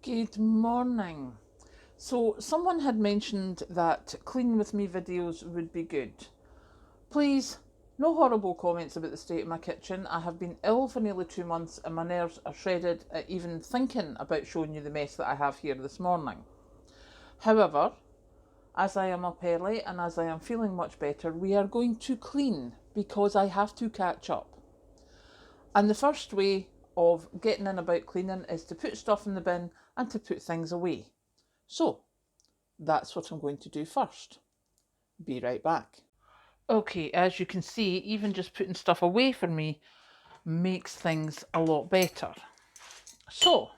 Good morning. So someone had mentioned that clean with me videos would be good. Please, no horrible comments about the state of my kitchen. I have been ill for nearly 2 months and my nerves are shredded at even thinking about showing you the mess that I have here this morning. However, as I am up early and as I am feeling much better, we are going to clean because I have to catch up. And the first way of getting in about cleaning is to put stuff in the bin and to put things away. So, that's what I'm going to do first. Be right back. Okay, as you can see, even just putting stuff away for me makes things a lot better. So,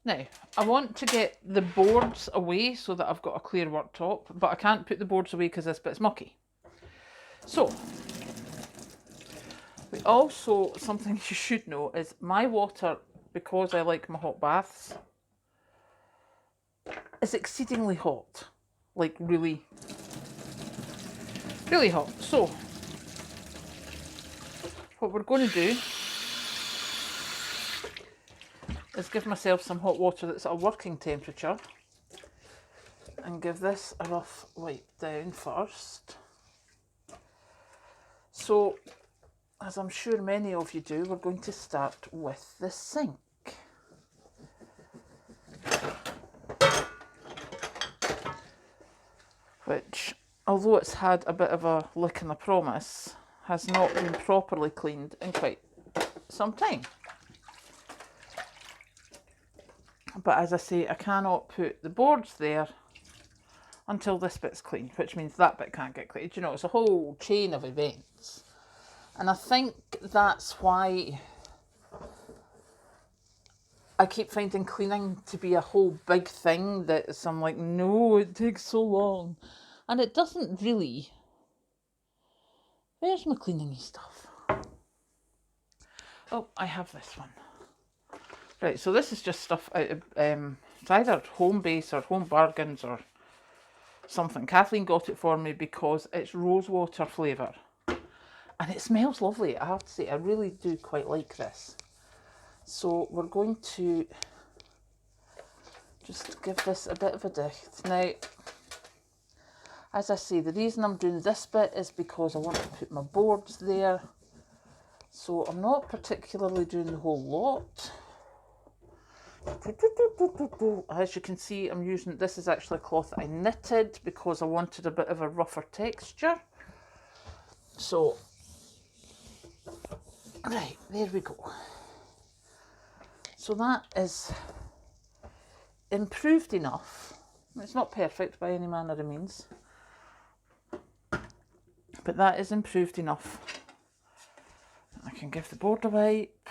now, I want to get the boards away so that I've got a clear worktop, but I can't put the boards away because this bit's mucky. So, something you should know is my water, because I like my hot baths, is exceedingly hot. Like really, really hot. So, what we're going to do is give myself some hot water that's at a working temperature and give this a rough wipe down first. So, as I'm sure many of you do, we're going to start with the sink. Which, although it's had a bit of a lick and a promise, has not been properly cleaned in quite some time. But as I say, I cannot put the boards there until this bit's clean, which means that bit can't get cleaned. You know, it's a whole chain of events. And I think that's why I keep finding cleaning to be a whole big thing that I'm like, no, it takes so long. And it doesn't really. Where's my cleaning stuff? Oh, I have this one. Right, so this is just stuff out of, it's either Home Base or Home Bargains or something. Kathleen got it for me because it's rosewater flavour. And it smells lovely, I have to say. I really do quite like this. So we're going to just give this a bit of a dicht. Now, as I say, the reason I'm doing this bit is because I want to put my boards there. So I'm not particularly doing the whole lot. As you can see, I'm using, this is actually a cloth that I knitted because I wanted a bit of a rougher texture. So, right, there we go. So that is improved enough. It's not perfect by any manner of means, but that is improved enough. I can give the board a wipe,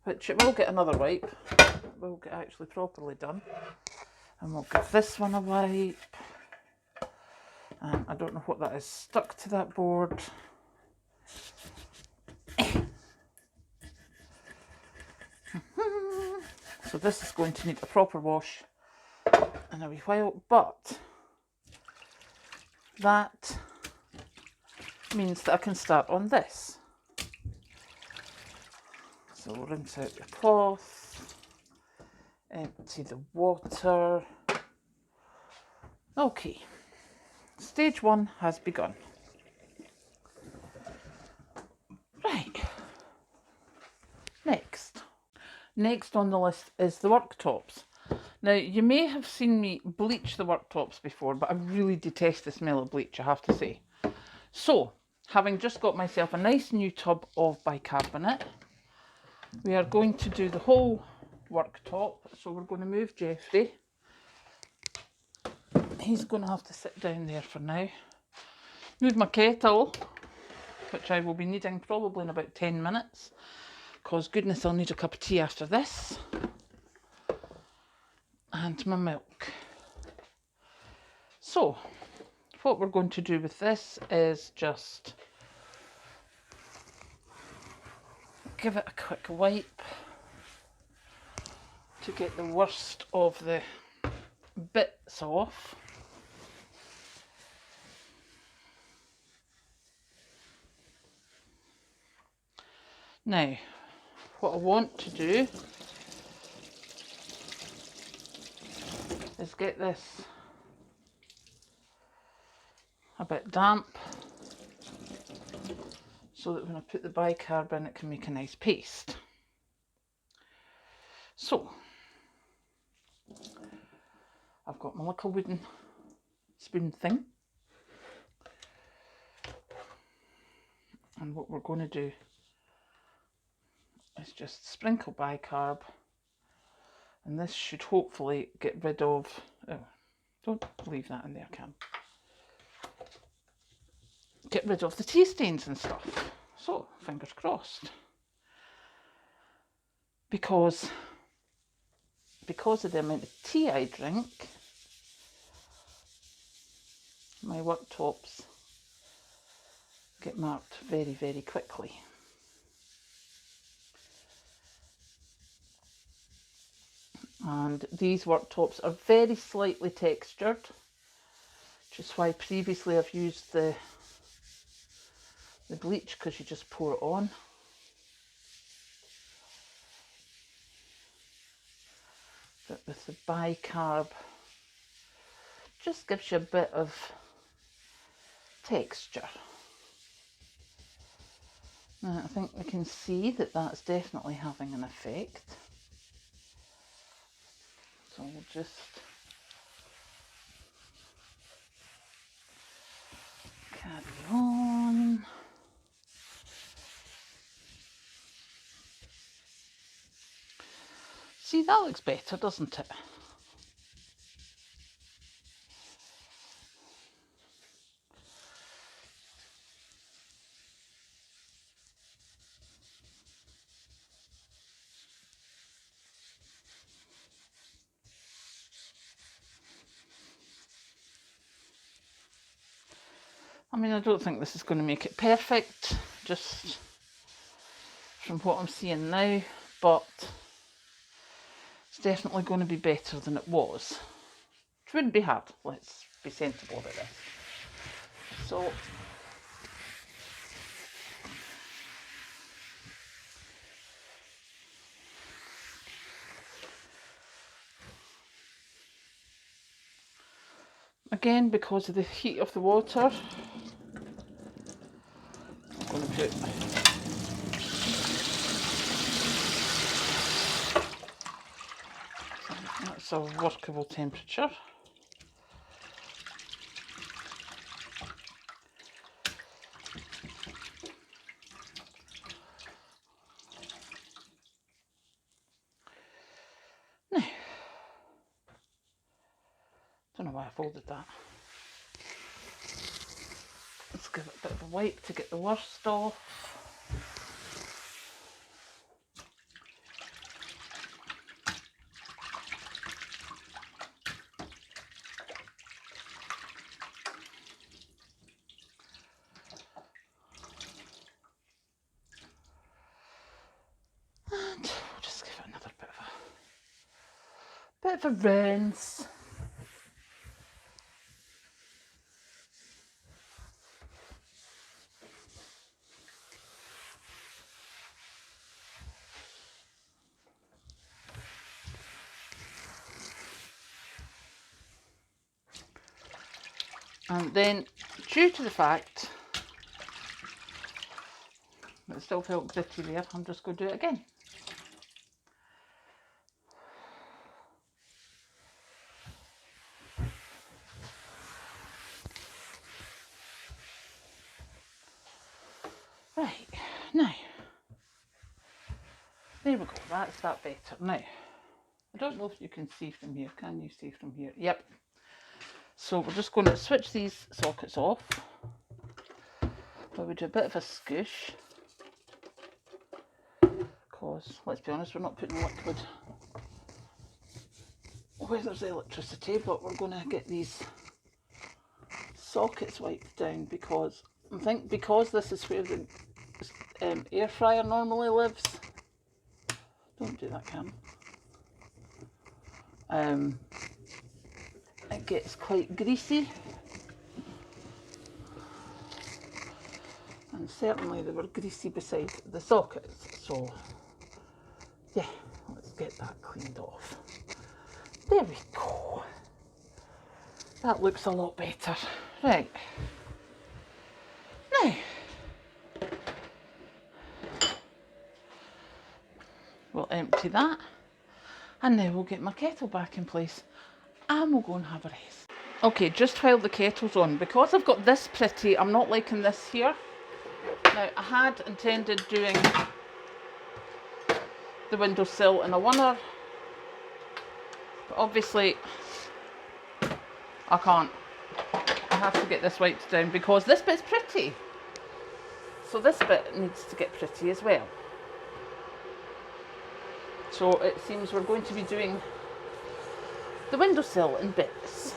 which it will get another wipe. It will get actually properly done. And we'll give this one a wipe. And I don't know what that is stuck to that board. So this is going to need a proper wash in a wee while, but that means that I can start on this. So rinse out your cloth, empty the water. Okay, stage one has begun. Right, next on the list is the worktops. Now, you may have seen me bleach the worktops before, but I really detest the smell of bleach, I have to say. So, having just got myself a nice new tub of bicarbonate, we are going to do the whole worktop. So we're going to move Jeffrey. He's going to have to sit down there for now. Move my kettle, which I will be needing probably in about 10 minutes. Because goodness, I'll need a cup of tea after this. And my milk. So, what we're going to do with this is just give it a quick wipe to get the worst of the bits off. Now, what I want to do is get this a bit damp so that when I put the bicarb in it can make a nice paste. So I've got my little wooden spoon thing, and what we're going to do is just sprinkle bicarb, and this should hopefully get rid of, oh, don't leave that in there, Cam. Get rid of the tea stains and stuff. So, fingers crossed. Because of the amount of tea I drink, my worktops get marked very, very quickly. And these worktops are very slightly textured, which is why previously I've used the bleach, because you just pour it on. But with the bicarb, just gives you a bit of texture. Now I think we can see that that's definitely having an effect. So we'll just carry on. See, that looks better, doesn't it? I mean, I don't think this is going to make it perfect, just from what I'm seeing now, but it's definitely going to be better than it was. It wouldn't be hard, let's be sensible about this. So, again, because of the heat of the water, I'm going to put that's a workable temperature. Now, don't know why I folded that. Let's give it a bit of a wipe to get the worst off. And we'll just give it another bit of a rinse. And then, due to the fact that it still felt gritty there, I'm just going to do it again. Right, now, there we go, that's that better. Now, I don't know if you can see from here, can you see from here? Yep. So we're just going to switch these sockets off, but we do a bit of a scoosh, because, let's be honest, we're not putting liquid where there's electricity, but we're going to get these sockets wiped down, because I think because this is where the air fryer normally lives. Don't do that, Cam. It gets quite greasy, and certainly they were greasy beside the sockets, so yeah, let's get that cleaned off. There we go. That looks a lot better. Right. Now, we'll empty that. And now we'll get my kettle back in place. And we'll go and have a rest. Okay, just while the kettle's on, because I've got this pretty, I'm not liking this here. Now, I had intended doing the windowsill in a oneer, but obviously I can't. I have to get this wiped down because this bit's pretty. So this bit needs to get pretty as well. So it seems we're going to be doing the windowsill in bits.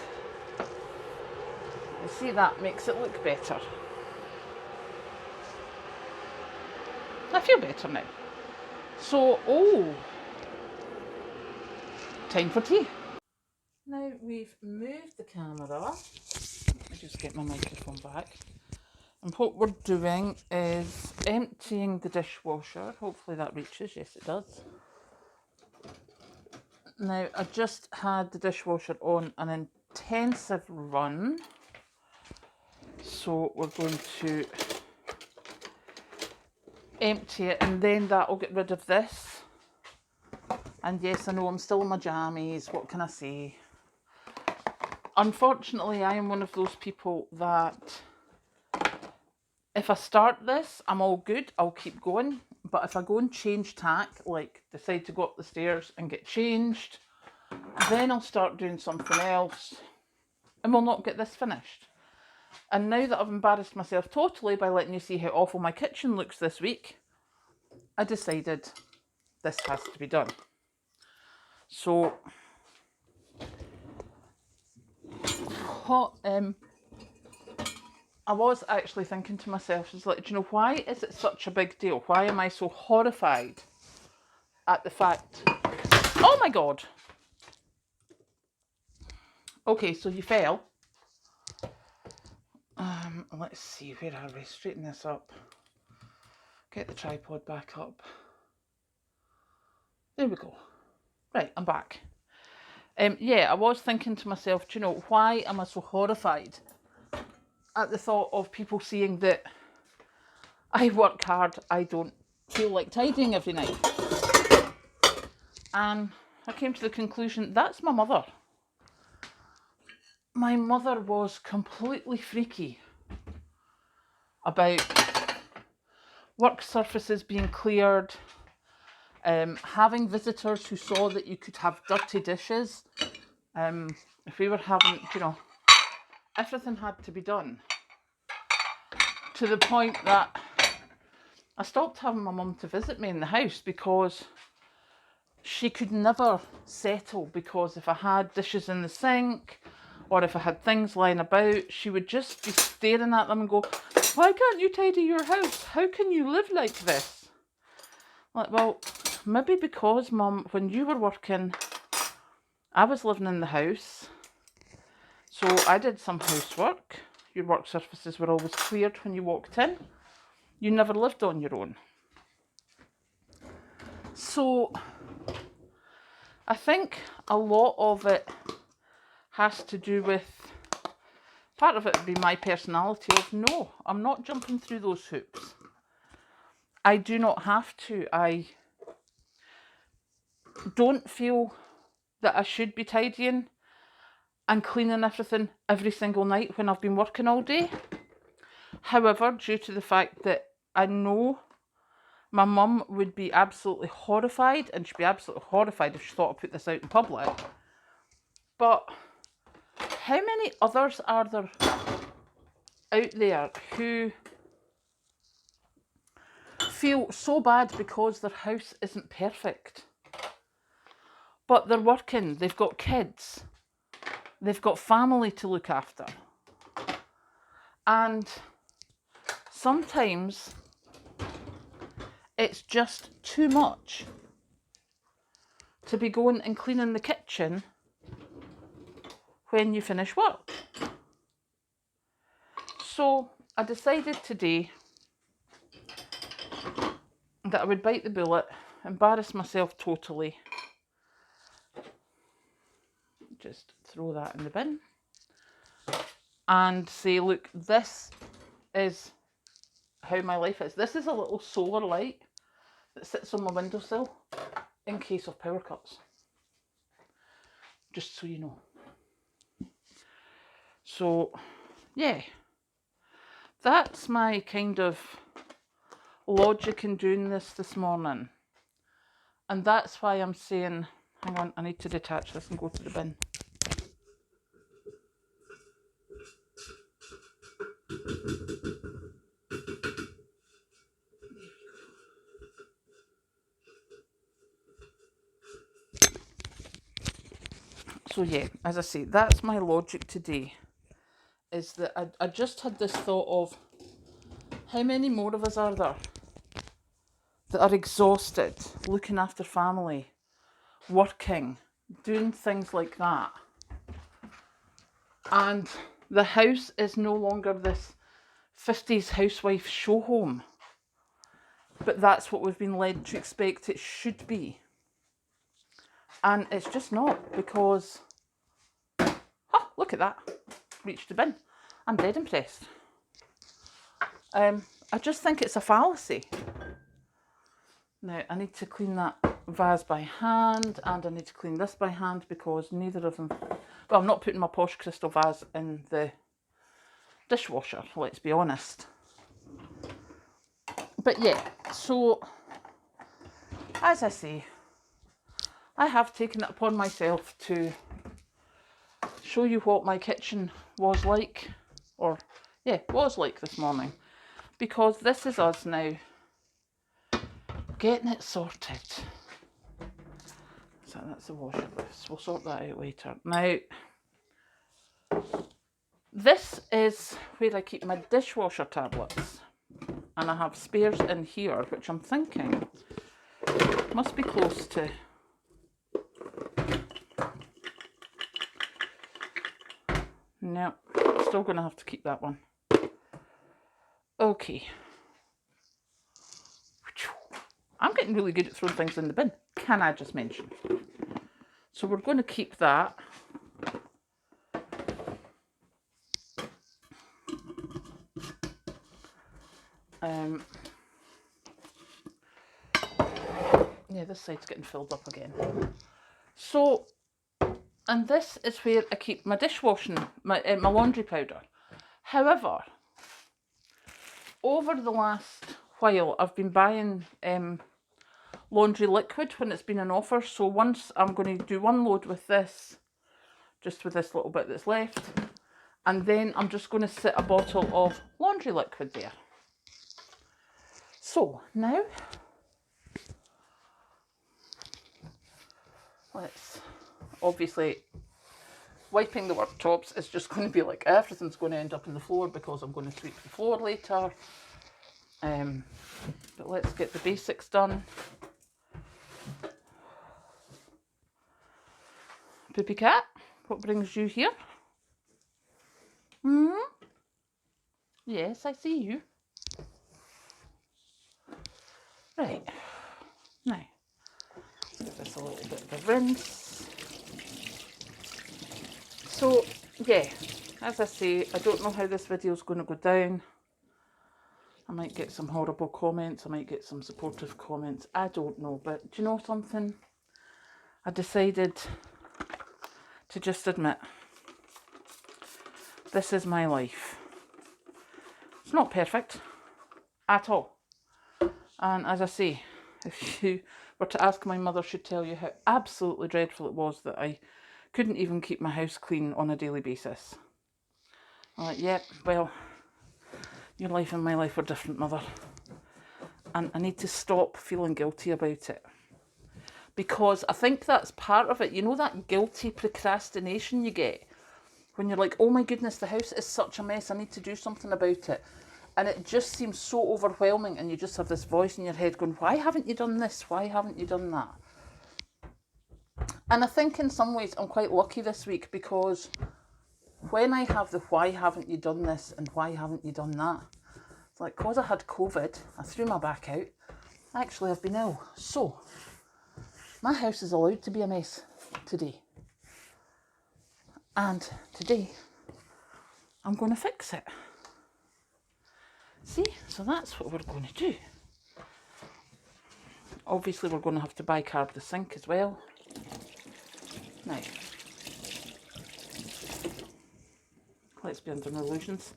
You see, that makes it look better. I feel better now. So, time for tea. Now we've moved the camera. Let me just get my microphone back. And what we're doing is emptying the dishwasher. Hopefully that reaches. Yes, it does. Now, I just had the dishwasher on an intensive run. So we're going to empty it, and then that'll get rid of this. And yes, I know I'm still in my jammies. What can I say? Unfortunately, I am one of those people that if I start this, I'm all good. I'll keep going. But if I go and change tack, like decide to go up the stairs and get changed, then I'll start doing something else and we'll not get this finished. And now that I've embarrassed myself totally by letting you see how awful my kitchen looks this week, I decided this has to be done. So, I was actually thinking to myself, is like, do you know, why is it such a big deal? Why am I so horrified at the fact, oh my God. Okay, so you fell. Let's see, where are we? Straighten this up. Get the tripod back up. There we go. Right, I'm back. Yeah, I was thinking to myself, do you know, why am I so horrified at the thought of people saying that I work hard, I don't feel like tidying every night. And I came to the conclusion, that's my mother. My mother was completely freaky about work surfaces being cleared, having visitors who saw that you could have dirty dishes. If we were having, you know, everything had to be done. To the point that I stopped having my mum to visit me in the house because she could never settle, because if I had dishes in the sink or if I had things lying about, she would just be staring at them and go, why can't you tidy your house? How can you live like this? Like, well, maybe because, Mum, when you were working, I was living in the house, so I did some housework. Your work surfaces were always cleared when you walked in. You never lived on your own. So I think a lot of it has to do with, part of it would be my personality of, no, I'm not jumping through those hoops. I do not have to. I don't feel that I should be tidying and cleaning everything every single night when I've been working all day. However, due to the fact that I know my mum would be absolutely horrified, and she'd be absolutely horrified if she thought I put this out in public. But how many others are there out there who feel so bad because their house isn't perfect? But they're working, they've got kids, they've got family to look after. And sometimes it's just too much to be going and cleaning the kitchen when you finish work. So I decided today that I would bite the bullet, embarrass myself totally, just throw that in the bin, and say, look, this is how my life is. This is a little solar light that sits on my windowsill in case of power cuts. Just so you know. So, yeah. That's my kind of logic in doing this morning. And that's why I'm saying, hang on, I need to detach this and go to the bin. So yeah, as I say, that's my logic today, is that I just had this thought of, how many more of us are there that are exhausted, looking after family, working, doing things like that, and the house is no longer this 50s housewife show home, but that's what we've been led to expect it should be. And it's just not, because, oh, look at that, reached the bin. I'm dead impressed. I just think it's a fallacy. Now, I need to clean that vase by hand, and I need to clean this by hand, because neither of them... Well, I'm not putting my posh crystal vase in the dishwasher, let's be honest. But yeah, so, as I say, I have taken it upon myself to show you what my kitchen was like, or, yeah, was like this morning. Because this is us now getting it sorted. So that's the washer loose. We'll sort that out later. Now, this is where I keep my dishwasher tablets. And I have spares in here, which I'm thinking must be close to... No, still going to have to keep that one. Okay. I'm getting really good at throwing things in the bin, can I just mention? So we're going to keep that. Yeah, this side's getting filled up again. So, and this is where I keep my dishwashing, my laundry powder. However, over the last while, I've been buying laundry liquid when it's been on offer. So once I'm going to do one load with this, just with this little bit that's left, and then I'm just going to sit a bottle of laundry liquid there. So now, let's, obviously, wiping the worktops is just going to be like, everything's going to end up on the floor because I'm going to sweep the floor later. But let's get the basics done. Poopy cat, what brings you here? Yes, I see you. Right, now, give this a little bit of a rinse. So, yeah, as I say, I don't know how this video is going to go down. I might get some horrible comments, I might get some supportive comments, I don't know. But do you know something? I decided to just admit, this is my life. It's not perfect at all. And as I say, if you were to ask my mother, she'd tell you how absolutely dreadful it was that I couldn't even keep my house clean on a daily basis. I'm like, yep, well, your life and my life are different, mother. And I need to stop feeling guilty about it. Because I think that's part of it. You know that guilty procrastination you get? When you're like, oh my goodness, the house is such a mess, I need to do something about it. And it just seems so overwhelming, and you just have this voice in your head going, why haven't you done this? Why haven't you done that? And I think in some ways I'm quite lucky this week, because when I have the why haven't you done this and why haven't you done that, it's like, because I had COVID, I threw my back out. Actually, I've been ill. So, my house is allowed to be a mess today. And today, I'm going to fix it. See, so that's what we're going to do. Obviously we're going to have to bicarb the sink as well. Now, let's be under no illusions.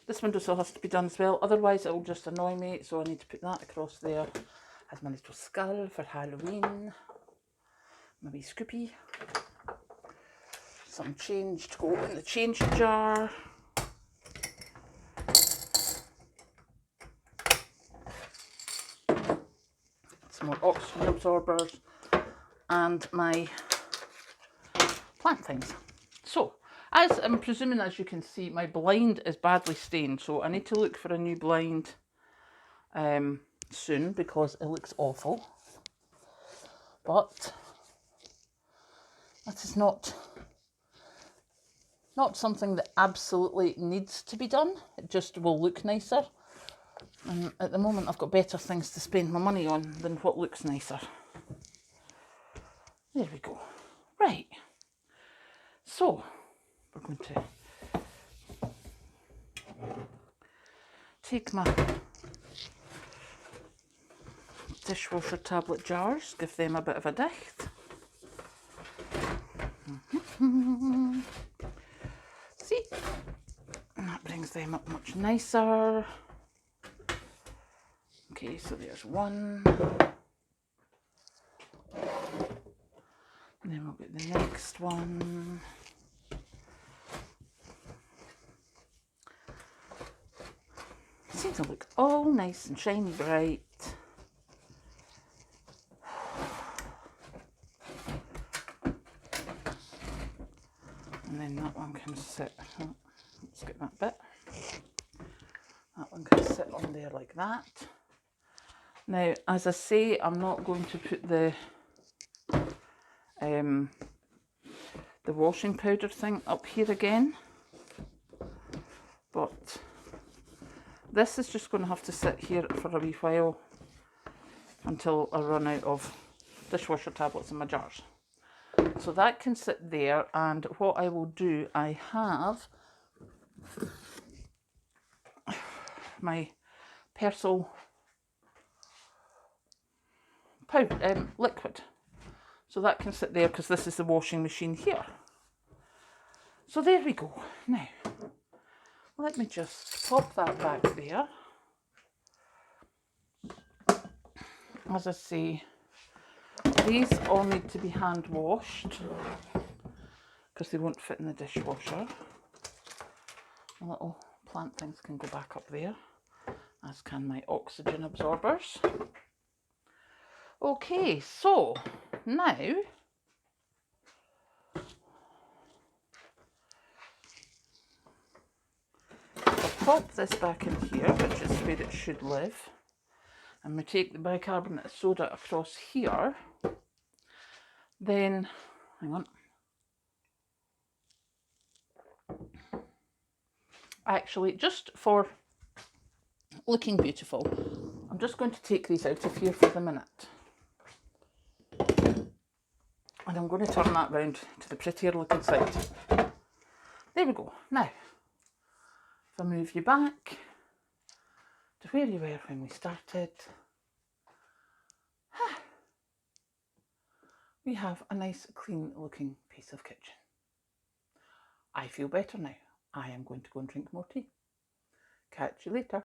This windowsill has to be done as well, otherwise it will just annoy me, so I need to put that across there as my little skull for Halloween. My wee Scoopy. Some change to go in the change jar. Some more oxygen absorbers and my plant things. So, as I'm presuming, as you can see, my blind is badly stained, so I need to look for a new blind soon because it looks awful. But that is not something that absolutely needs to be done. It just will look nicer. And at the moment I've got better things to spend my money on than what looks nicer. There we go. Right. So, we're going to take my dishwasher tablet jars, give them a bit of a dicht. See? And that brings them up much nicer. Okay, so there's one. And then we'll get the next one. Seems to look all nice and shiny bright. And then that one can sit, let's get that bit. That one can sit on there like that. Now, as I say, I'm not going to put the washing powder thing up here again, but this is just going to have to sit here for a wee while until I run out of dishwasher tablets in my jars. So that can sit there, and what I will do, I have my Persil powder, liquid. So that can sit there because this is the washing machine here. So there we go. Now, let me just pop that back there. As I say, these all need to be hand washed because they won't fit in the dishwasher. The little plant things can go back up there, as can my oxygen absorbers. Okay, so now I'll pop this back in here, which is where it should live, and we take the bicarbonate of soda across here. Then, hang on. Actually, just for looking beautiful, I'm just going to take these out of here for the minute. And I'm going to turn that round to the prettier looking side. There we go. Now, if I move you back to where you were when we started, we have a nice clean looking piece of kitchen. I feel better now. I am going to go and drink more tea. Catch you later.